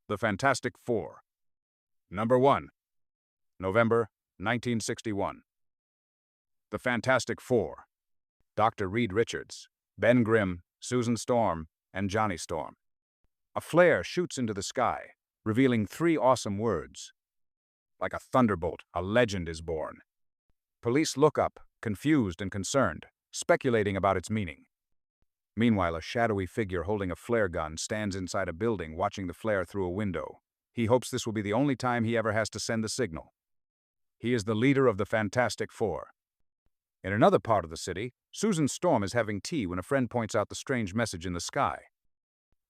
The Fantastic Four. Number 1. November 1961. The Fantastic Four. Dr. Reed Richards, Ben Grimm, Susan Storm, and Johnny Storm. A flare shoots into the sky, revealing 3 awesome words. Like a thunderbolt, a legend is born. Police look up, confused and concerned, speculating about its meaning. Meanwhile, a shadowy figure holding a flare gun stands inside a building watching the flare through a window. He hopes this will be the only time he ever has to send the signal. He is the leader of the Fantastic Four. In another part of the city, Susan Storm is having tea when a friend points out the strange message in the sky.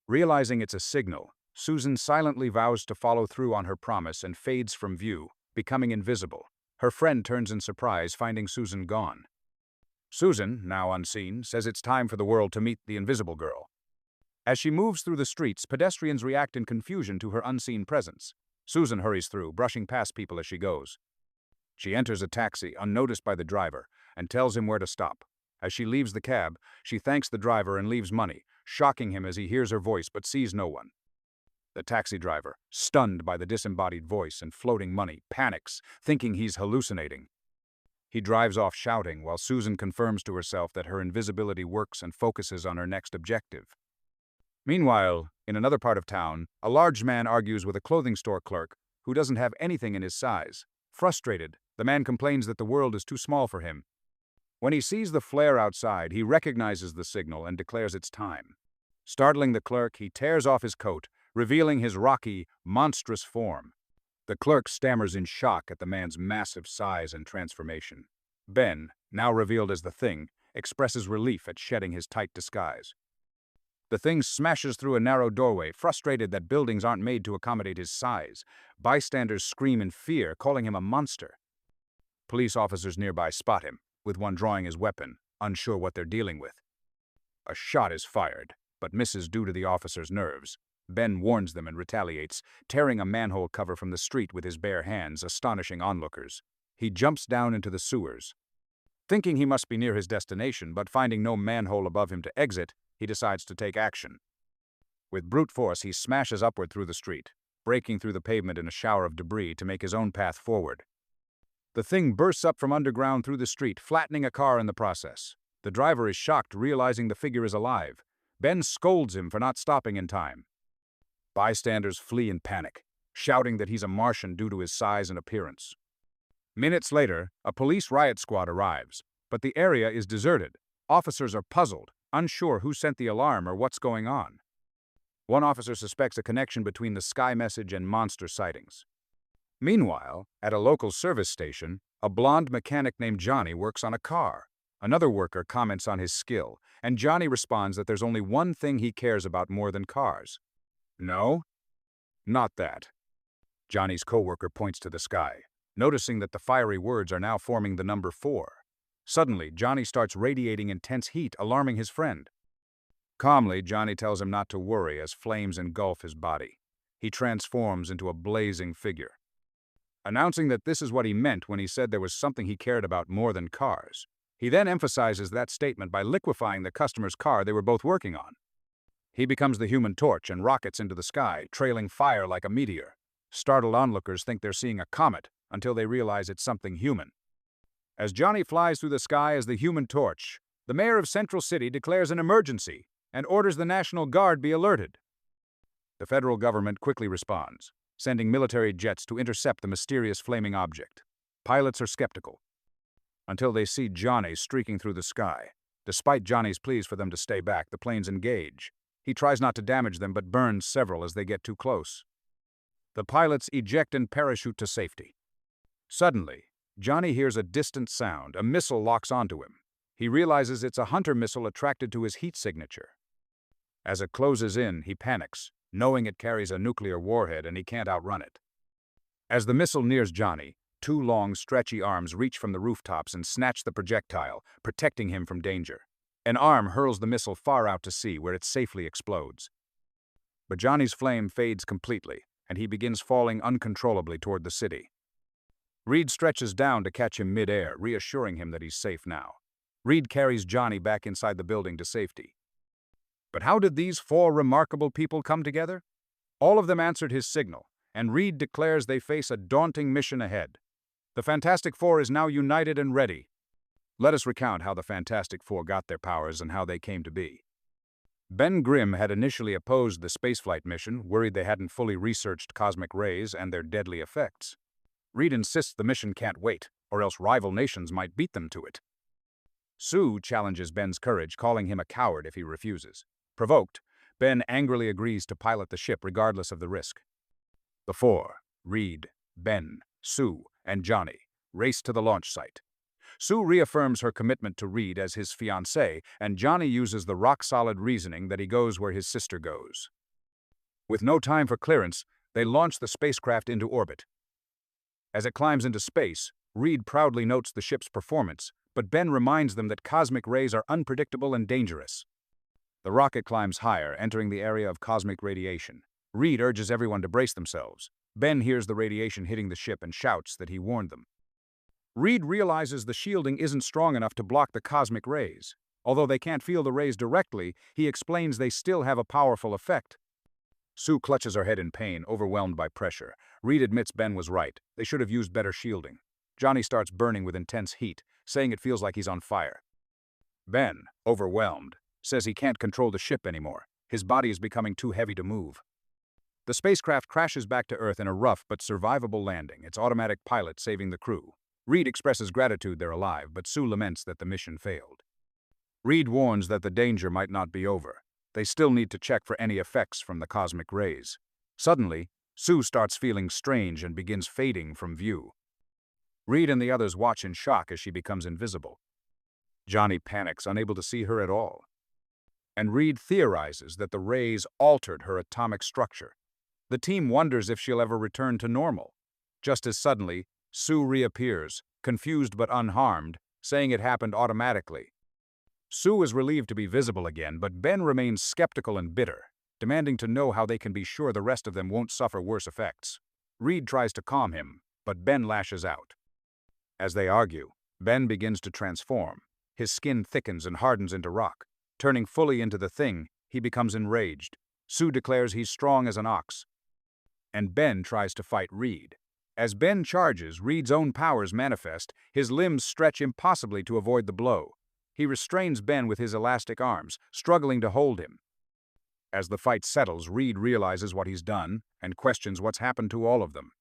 Realizing it's a signal, Susan silently vows to follow through on her promise and fades from view, becoming invisible. Her friend turns in surprise, finding Susan gone. Susan, now unseen, says it's time for the world to meet the Invisible Girl. As she moves through the streets, pedestrians react in confusion to her unseen presence. Susan hurries through, brushing past people as she goes. She enters a taxi, unnoticed by the driver, and tells him where to stop. As she leaves the cab, she thanks the driver and leaves money, shocking him as he hears her voice but sees no one. The taxi driver, stunned by the disembodied voice and floating money, panics, thinking he's hallucinating. He drives off shouting while Susan confirms to herself that her invisibility works and focuses on her next objective. Meanwhile, in another part of town, a large man argues with a clothing store clerk who doesn't have anything in his size. Frustrated, the man complains that the world is too small for him. When he sees the flare outside, he recognizes the signal and declares it's time. Startling the clerk, he tears off his coat, revealing his rocky, monstrous form. The clerk stammers in shock at the man's massive size and transformation. Ben, now revealed as the Thing, expresses relief at shedding his tight disguise. The Thing smashes through a narrow doorway, frustrated that buildings aren't made to accommodate his size. Bystanders scream in fear, calling him a monster. Police officers nearby spot him, with one drawing his weapon, unsure what they're dealing with. A shot is fired, but misses due to the officers' nerves. Ben warns them and retaliates, tearing a manhole cover from the street with his bare hands, astonishing onlookers. He jumps down into the sewers. Thinking he must be near his destination, but finding no manhole above him to exit, he decides to take action. With brute force, he smashes upward through the street, breaking through the pavement in a shower of debris to make his own path forward. The Thing bursts up from underground through the street, flattening a car in the process. The driver is shocked, realizing the figure is alive. Ben scolds him for not stopping in time. Bystanders flee in panic, shouting that he's a Martian due to his size and appearance. Minutes later, a police riot squad arrives, but the area is deserted. Officers are puzzled, unsure who sent the alarm or what's going on. One officer suspects a connection between the sky message and monster sightings. Meanwhile, at a local service station, a blonde mechanic named Johnny works on a car. Another worker comments on his skill, and Johnny responds that there's only one thing he cares about more than cars. No? Not that. Johnny's coworker points to the sky, noticing that the fiery words are now forming the number 4. Suddenly, Johnny starts radiating intense heat, alarming his friend. Calmly, Johnny tells him not to worry as flames engulf his body. He transforms into a blazing figure, announcing that this is what he meant when he said there was something he cared about more than cars. He then emphasizes that statement by liquefying the customer's car they were both working on. He becomes the Human Torch and rockets into the sky, trailing fire like a meteor. Startled onlookers think they're seeing a comet until they realize it's something human. As Johnny flies through the sky as the Human Torch, the mayor of Central City declares an emergency and orders the National Guard be alerted. The federal government quickly responds, sending military jets to intercept the mysterious flaming object. Pilots are skeptical, until they see Johnny streaking through the sky. Despite Johnny's pleas for them to stay back, the planes engage. He tries not to damage them but burns several as they get too close. The pilots eject and parachute to safety. Suddenly, Johnny hears a distant sound. A missile locks onto him. He realizes it's a Hunter missile attracted to his heat signature. As it closes in, he panics, knowing it carries a nuclear warhead and he can't outrun it. As the missile nears Johnny, 2 long, stretchy arms reach from the rooftops and snatch the projectile, protecting him from danger. An arm hurls the missile far out to sea, where it safely explodes. But Johnny's flame fades completely, and he begins falling uncontrollably toward the city. Reed stretches down to catch him mid-air, reassuring him that he's safe now. Reed carries Johnny back inside the building to safety. But how did these 4 remarkable people come together? All of them answered his signal, and Reed declares they face a daunting mission ahead. The Fantastic Four is now united and ready. Let us recount how the Fantastic Four got their powers and how they came to be. Ben Grimm had initially opposed the spaceflight mission, worried they hadn't fully researched cosmic rays and their deadly effects. Reed insists the mission can't wait, or else rival nations might beat them to it. Sue challenges Ben's courage, calling him a coward if he refuses. Provoked, Ben angrily agrees to pilot the ship regardless of the risk. The four, Reed, Ben, Sue, and Johnny, race to the launch site. Sue reaffirms her commitment to Reed as his fiancé, and Johnny uses the rock-solid reasoning that he goes where his sister goes. With no time for clearance, they launch the spacecraft into orbit. As it climbs into space, Reed proudly notes the ship's performance, but Ben reminds them that cosmic rays are unpredictable and dangerous. The rocket climbs higher, entering the area of cosmic radiation. Reed urges everyone to brace themselves. Ben hears the radiation hitting the ship and shouts that he warned them. Reed realizes the shielding isn't strong enough to block the cosmic rays. Although they can't feel the rays directly, he explains they still have a powerful effect. Sue clutches her head in pain, overwhelmed by pressure. Reed admits Ben was right. They should have used better shielding. Johnny starts burning with intense heat, saying it feels like he's on fire. Ben, overwhelmed, says he can't control the ship anymore. His body is becoming too heavy to move. The spacecraft crashes back to Earth in a rough but survivable landing, its automatic pilot saving the crew. Reed expresses gratitude they're alive, but Sue laments that the mission failed. Reed warns that the danger might not be over. They still need to check for any effects from the cosmic rays. Suddenly, Sue starts feeling strange and begins fading from view. Reed and the others watch in shock as she becomes invisible. Johnny panics, unable to see her at all. And Reed theorizes that the rays altered her atomic structure. The team wonders if she'll ever return to normal. Just as suddenly, Sue reappears, confused but unharmed, saying it happened automatically. Sue is relieved to be visible again, but Ben remains skeptical and bitter, demanding to know how they can be sure the rest of them won't suffer worse effects. Reed tries to calm him, but Ben lashes out. As they argue, Ben begins to transform. His skin thickens and hardens into rock. Turning fully into the Thing, he becomes enraged. Sue declares he's strong as an ox. And Ben tries to fight Reed. As Ben charges, Reed's own powers manifest. His limbs stretch impossibly to avoid the blow. He restrains Ben with his elastic arms, struggling to hold him. As the fight settles, Reed realizes what he's done and questions what's happened to all of them.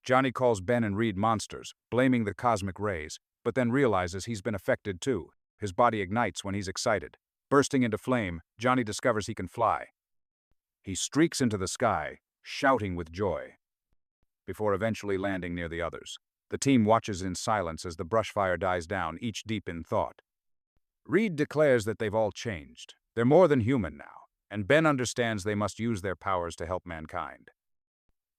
Johnny calls Ben and Reed monsters, blaming the cosmic rays, but then realizes he's been affected too. His body ignites when he's excited. Bursting into flame, Johnny discovers he can fly. He streaks into the sky, shouting with joy, before eventually landing near the others. The team watches in silence as the brush fire dies down, each deep in thought. Reed declares that they've all changed. They're more than human now, and Ben understands they must use their powers to help mankind.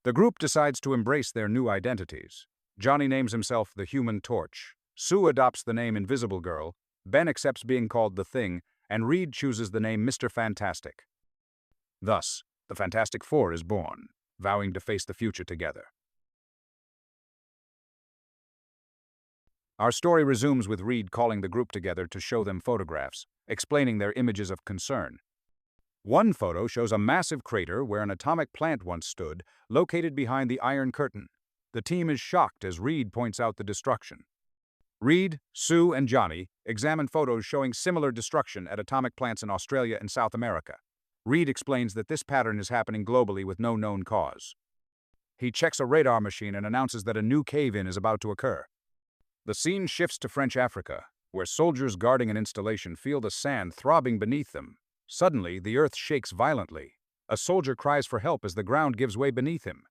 The group decides to embrace their new identities. Johnny names himself the Human Torch. Sue adopts the name Invisible Girl. Ben accepts being called the Thing, and Reed chooses the name Mr. Fantastic. Thus, the Fantastic Four is born, vowing to face the future together. Our story resumes with Reed calling the group together to show them photographs, explaining their images of concern. One photo shows a massive crater where an atomic plant once stood, located behind the Iron Curtain. The team is shocked as Reed points out the destruction. Reed, Sue, and Johnny examine photos showing similar destruction at atomic plants in Australia and South America. Reed explains that this pattern is happening globally with no known cause. He checks a radar machine and announces that a new cave-in is about to occur. The scene shifts to French Africa, where soldiers guarding an installation feel the sand throbbing beneath them. Suddenly, the earth shakes violently. A soldier cries for help as the ground gives way beneath him.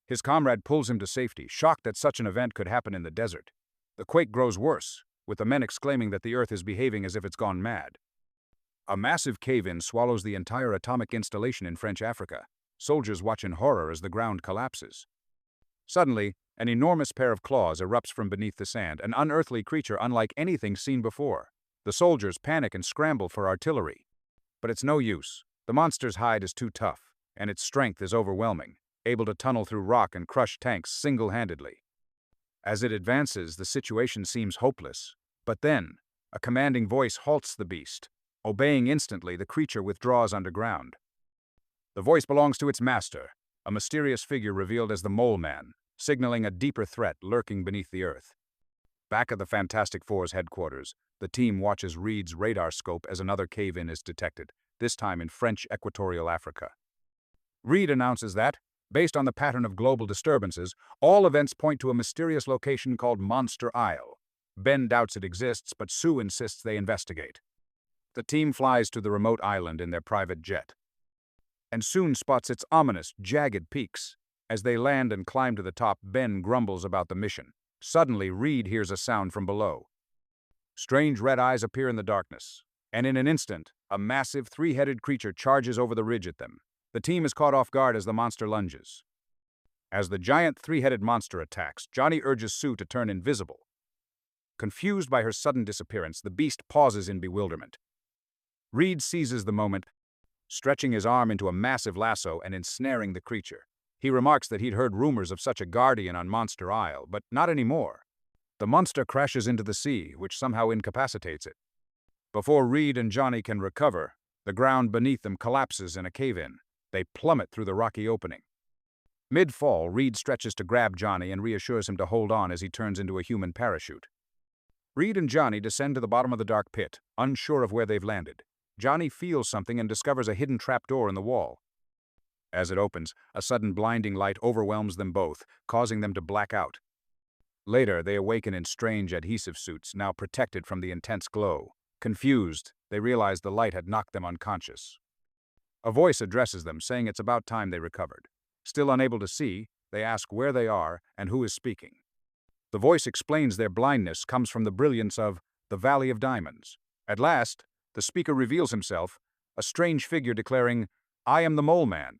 His comrade pulls him to safety, shocked that such an event could happen in the desert. The quake grows worse, with the men exclaiming that the earth is behaving as if it's gone mad. A massive cave-in swallows the entire atomic installation in French Africa. Soldiers watch in horror as the ground collapses. Suddenly, an enormous pair of claws erupts from beneath the sand, an unearthly creature unlike anything seen before. The soldiers panic and scramble for artillery. But it's no use. The monster's hide is too tough, and its strength is overwhelming, able to tunnel through rock and crush tanks single-handedly. As it advances, the situation seems hopeless. But then, a commanding voice halts the beast. Obeying instantly, the creature withdraws underground. The voice belongs to its master, a mysterious figure revealed as the Mole Man, signaling a deeper threat lurking beneath the earth. Back at the Fantastic Four's headquarters, the team watches Reed's radar scope as another cave-in is detected, this time in French Equatorial Africa. Reed announces that, based on the pattern of global disturbances, all events point to a mysterious location called Monster Isle. Ben doubts it exists, but Sue insists they investigate. The team flies to the remote island in their private jet, and soon spots its ominous, jagged peaks. As they land and climb to the top, Ben grumbles about the mission. Suddenly, Reed hears a sound from below. Strange red eyes appear in the darkness, and in an instant, a massive three-headed creature charges over the ridge at them. The team is caught off guard as the monster lunges. As the giant three-headed monster attacks, Johnny urges Sue to turn invisible. Confused by her sudden disappearance, the beast pauses in bewilderment. Reed seizes the moment, stretching his arm into a massive lasso and ensnaring the creature. He remarks that he'd heard rumors of such a guardian on Monster Isle, but not anymore. The monster crashes into the sea, which somehow incapacitates it. Before Reed and Johnny can recover, the ground beneath them collapses in a cave-in. They plummet through the rocky opening. Mid-fall, Reed stretches to grab Johnny and reassures him to hold on as he turns into a human parachute. Reed and Johnny descend to the bottom of the dark pit, unsure of where they've landed. Johnny feels something and discovers a hidden trapdoor in the wall. As it opens, a sudden blinding light overwhelms them both, causing them to black out. Later, they awaken in strange adhesive suits, now protected from the intense glow. Confused, they realize the light had knocked them unconscious. A voice addresses them, saying it's about time they recovered. Still unable to see, they ask where they are and who is speaking. The voice explains their blindness comes from the brilliance of the Valley of Diamonds. At last, the speaker reveals himself, a strange figure declaring, "I am the Mole Man."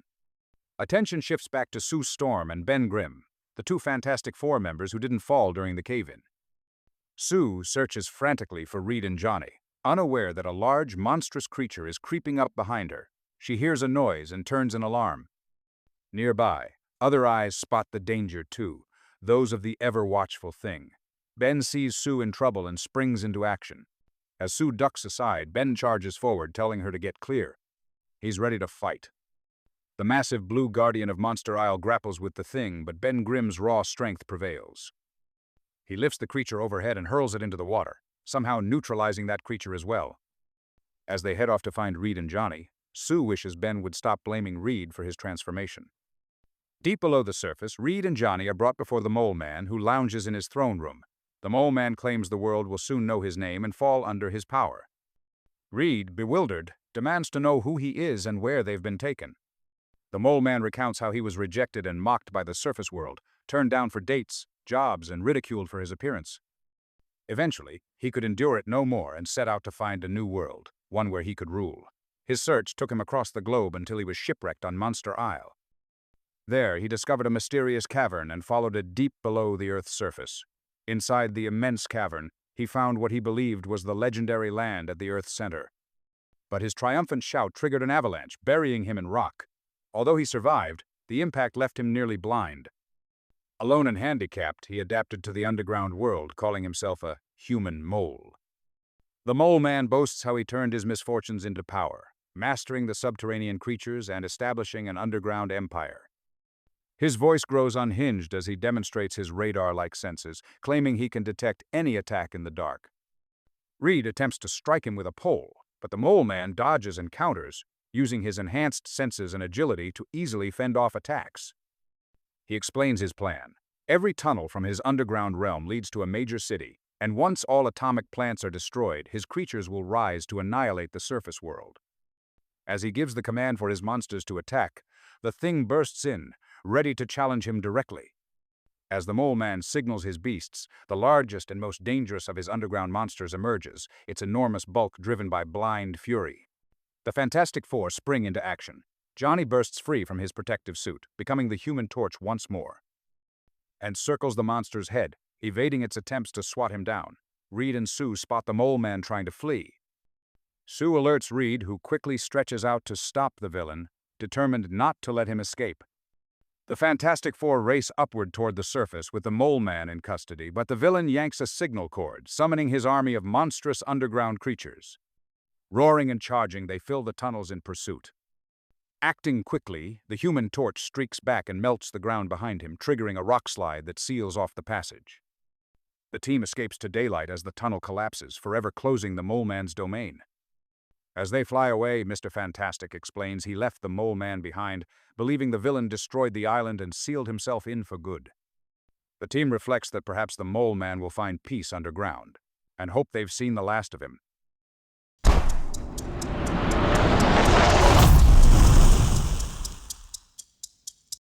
Attention shifts back to Sue Storm and Ben Grimm, the two Fantastic Four members who didn't fall during the cave-in. Sue searches frantically for Reed and Johnny, unaware that a large, monstrous creature is creeping up behind her. She hears a noise and turns in alarm. Nearby, other eyes spot the danger too, those of the ever-watchful thing. Ben sees Sue in trouble and springs into action. As Sue ducks aside, Ben charges forward, telling her to get clear. He's ready to fight. The massive blue guardian of Monster Isle grapples with the thing, but Ben Grimm's raw strength prevails. He lifts the creature overhead and hurls it into the water, somehow neutralizing that creature as well. As they head off to find Reed and Johnny, Sue wishes Ben would stop blaming Reed for his transformation. Deep below the surface, Reed and Johnny are brought before the Mole Man, who lounges in his throne room. The Mole Man claims the world will soon know his name and fall under his power. Reed, bewildered, demands to know who he is and where they've been taken. The Mole Man recounts how he was rejected and mocked by the surface world, turned down for dates, jobs, and ridiculed for his appearance. Eventually, he could endure it no more and set out to find a new world, one where he could rule. His search took him across the globe until he was shipwrecked on Monster Isle. There, he discovered a mysterious cavern and followed it deep below the Earth's surface. Inside the immense cavern, he found what he believed was the legendary land at the Earth's center. But his triumphant shout triggered an avalanche, burying him in rock. Although he survived, the impact left him nearly blind. Alone and handicapped, he adapted to the underground world, calling himself a human mole. The Mole Man boasts how he turned his misfortunes into power, mastering the subterranean creatures and establishing an underground empire. His voice grows unhinged as he demonstrates his radar-like senses, claiming he can detect any attack in the dark. Reed attempts to strike him with a pole, but the Mole Man dodges and counters, using his enhanced senses and agility to easily fend off attacks. He explains his plan. Every tunnel from his underground realm leads to a major city, and once all atomic plants are destroyed, his creatures will rise to annihilate the surface world. As he gives the command for his monsters to attack, the thing bursts in, ready to challenge him directly. As the Mole Man signals his beasts, the largest and most dangerous of his underground monsters emerges, its enormous bulk driven by blind fury. The Fantastic Four spring into action. Johnny bursts free from his protective suit, becoming the Human Torch once more, and circles the monster's head, evading its attempts to swat him down. Reed and Sue spot the Mole Man trying to flee. Sue alerts Reed, who quickly stretches out to stop the villain, determined not to let him escape. The Fantastic Four race upward toward the surface with the Mole Man in custody, but the villain yanks a signal cord, summoning his army of monstrous underground creatures. Roaring and charging, they fill the tunnels in pursuit. Acting quickly, the human torch streaks back and melts the ground behind him, triggering a rock slide that seals off the passage. The team escapes to daylight as the tunnel collapses, forever closing the Mole Man's domain. As they fly away, Mr. Fantastic explains he left the Mole Man behind, believing the villain destroyed the island and sealed himself in for good. The team reflects that perhaps the Mole Man will find peace underground, and hope they've seen the last of him.